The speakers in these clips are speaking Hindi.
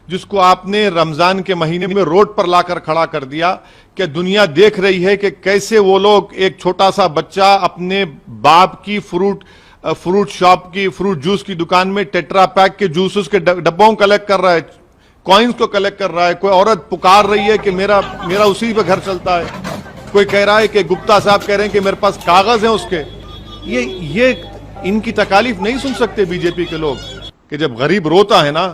जिसको आपने रमजान के महीने में रोड पर लाकर खड़ा कर दिया कि दुनिया देख रही है कि कैसे वो लोग, एक छोटा सा बच्चा अपने बाप की फ्रूट शॉप की, फ्रूट जूस की दुकान में टेट्रा पैक के जूसेस के डब्बों कलेक्ट कर रहा है, कॉइन्स को कलेक्ट कर रहा है। कोई औरत पुकार रही है कि मेरा उसी पे घर चलता है। कोई कह रहा है कि गुप्ता साहब कह रहे हैं कि मेरे पास कागज है उसके। ये इनकी तकालीफ नहीं सुन सकते बीजेपी के लोग कि जब गरीब रोता है ना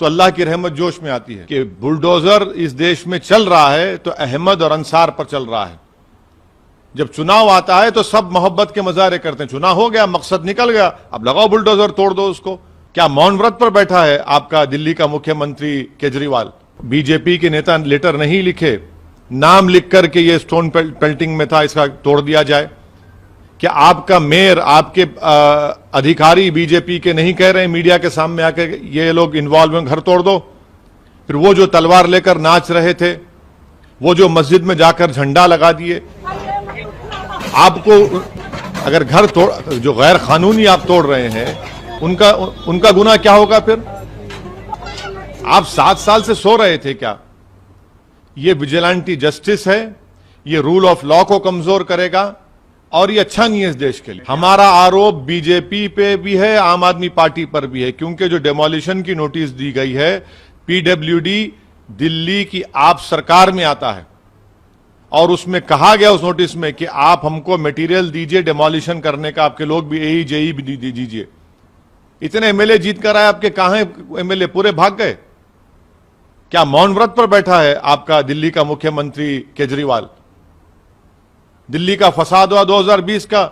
तो अल्लाह की रहमत जोश में आती है। कि बुलडोजर इस देश में चल रहा है तो अहमद और अंसार पर चल रहा है। जब चुनाव आता है तो सब मोहब्बत के मजारे करते हैं। चुनाव हो गया, मकसद निकल गया, अब लगाओ बुलडोजर, तोड़ दो उसको। क्या मौन व्रत पर बैठा है आपका दिल्ली का मुख्यमंत्री केजरीवाल? बीजेपी के नेता लेटर नहीं लिखे, नाम लिख करके ये स्टोन पेल्टिंग में था, इसका तोड़ दिया जाए। क्या आपका मेयर, आपके अधिकारी बीजेपी के नहीं कह रहे हैं मीडिया के सामने आके ये लोग इन्वॉल्व हैं, घर तोड़ दो? फिर वो जो तलवार लेकर नाच रहे थे, वो जो मस्जिद में जाकर झंडा लगा दिए, आपको अगर घर तोड़, जो गैर कानूनी आप तोड़ रहे हैं, उनका गुनाह क्या होगा? फिर आप 7 साल से सो रहे थे क्या? ये विजिलेंटी जस्टिस है, ये रूल ऑफ लॉ को कमजोर करेगा और ये अच्छा नहीं है इस देश के लिए। हमारा आरोप बीजेपी पे भी है, आम आदमी पार्टी पर भी है, क्योंकि जो डेमोलिशन की नोटिस दी गई है, पीडब्ल्यूडी दिल्ली की आप सरकार में आता है और उसमें कहा गया उस नोटिस में कि आप हमको मटेरियल दीजिए डेमोलिशन करने का, आपके लोग भी एई जेई भी दीजिए। इतने एमएलए जीत कर आए, आपके कहां एमएलए? पूरे भाग गए। क्या मौन व्रत पर बैठा है आपका दिल्ली का मुख्यमंत्री केजरीवाल? दिल्ली का फसाद हुआ 2020 का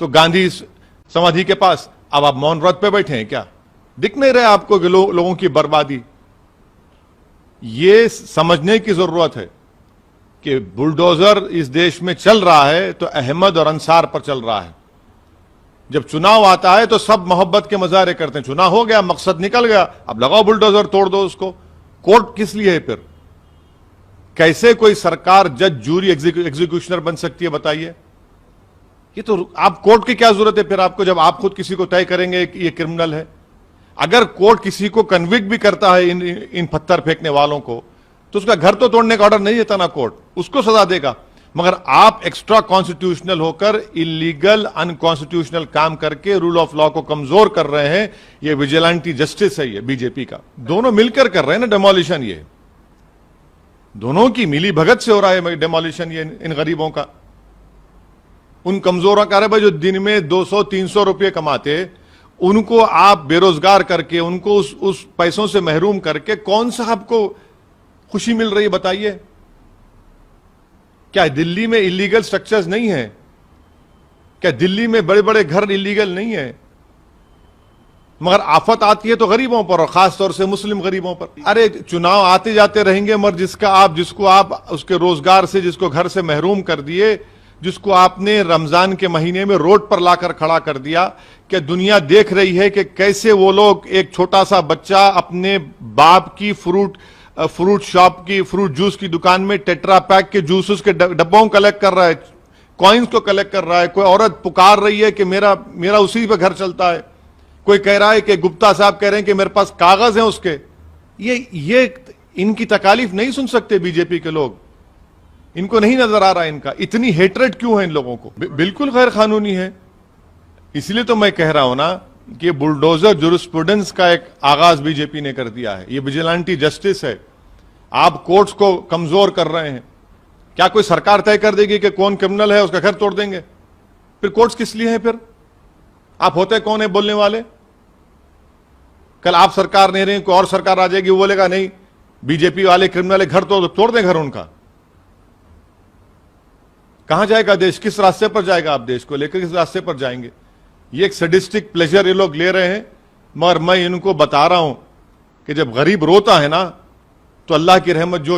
तो गांधी समाधि के पास, अब आप मौन व्रत पे बैठे हैं क्या? दिख नहीं रहे आपको कि लोगों की बर्बादी? ये समझने की जरूरत है कि बुलडोजर इस देश में चल रहा है तो अहमद और अंसार पर चल रहा है। जब चुनाव आता है तो सब मोहब्बत के मजारे करते हैं। चुनाव हो गया, मकसद निकल गया, अब लगाओ बुलडोजर, तोड़ दो उसको। कोर्ट किस लिए है फिर? कैसे कोई सरकार जज, जूरी, एग्जीक्यूशनर बन सकती है बताइए? ये तो आप कोर्ट की क्या जरूरत है फिर आपको, जब आप खुद किसी को तय करेंगे कि ये क्रिमिनल है? अगर कोर्ट किसी को कन्विक्ट भी करता है इन पत्थर फेंकने वालों को, तो उसका घर तो तोड़ने का ऑर्डर नहीं देता ना कोर्ट, उसको सजा देगा। मगर आप एक्स्ट्रा कॉन्स्टिट्यूशनल होकर इलीगल, अनकॉन्स्टिट्यूशनल काम करके रूल ऑफ लॉ को कमजोर कर रहे हैं। ये विजिलेंटी जस्टिस है, ये बीजेपी का। दोनों मिलकर कर रहे हैं ना डेमोलिशन। ये दोनों की मिली भगत से हो रहा है डेमोलिशन, ये इन गरीबों का, उन कमजोरों का। अरे भाई, जो दिन में 200-300 रुपये कमाते, उनको आप बेरोजगार करके, उनको उस पैसों से महरूम करके कौन सा आपको खुशी मिल रही है बताइए? क्या दिल्ली में इलीगल स्ट्रक्चर्स नहीं है? क्या दिल्ली में बड़े बड़े घर इलीगल नहीं है? मगर आफत आती है तो गरीबों पर, और खासतौर से मुस्लिम गरीबों पर। अरे चुनाव आते जाते रहेंगे, मगर जिसको आप उसके रोजगार से, जिसको घर से महरूम कर दिए, जिसको आपने रमजान के महीने में रोड पर लाकर खड़ा कर दिया, कि दुनिया देख रही है कि कैसे वो लोग, एक छोटा सा बच्चा अपने बाप की फ्रूट शॉप की, फ्रूट जूस की दुकान में टेट्रा पैक के जूसेस के डब्बों कलेक्ट कर रहा है, कॉइन्स को कलेक्ट कर रहा है। कोई औरत पुकार रही है कि मेरा उसी पे घर चलता है। कोई कह रहा है कि गुप्ता साहब कह रहे हैं कि मेरे पास कागज है उसके। ये इनकी तकालीफ नहीं सुन सकते बीजेपी के लोग। इनको नहीं नजर आ रहा है इनका, इतनी हेट्रेड क्यों है इन लोगों को? बिल्कुल गैर कानूनी है। इसलिए तो मैं कह रहा हूं ना कि बुलडोजर जुरिस्प्रूडेंस का एक आगाज बीजेपी ने कर दिया है। ये विजिलेंटी जस्टिस है। आप कोर्ट्स को कमजोर कर रहे हैं। क्या कोई सरकार तय कर देगी कि कौन क्रिमिनल है, उसका घर तोड़ देंगे? फिर कोर्ट्स किस लिए हैं? फिर आप होते कौन है बोलने वाले? कल आप सरकार नहीं रही, कोई और सरकार आ जाएगी, वो बोलेगा नहीं बीजेपी वाले क्रिमिनल है, घर तोड़ दें घर उनका। कहां जाएगा देश? किस रास्ते पर जाएगा? आप देश को लेकर किस रास्ते पर जाएंगे? ये एक सडिस्टिक प्लेजर ये लोग ले रहे हैं। मगर मैं इनको बता रहा हूं कि जब गरीब रोता है ना तो अल्लाह की रहमत जोश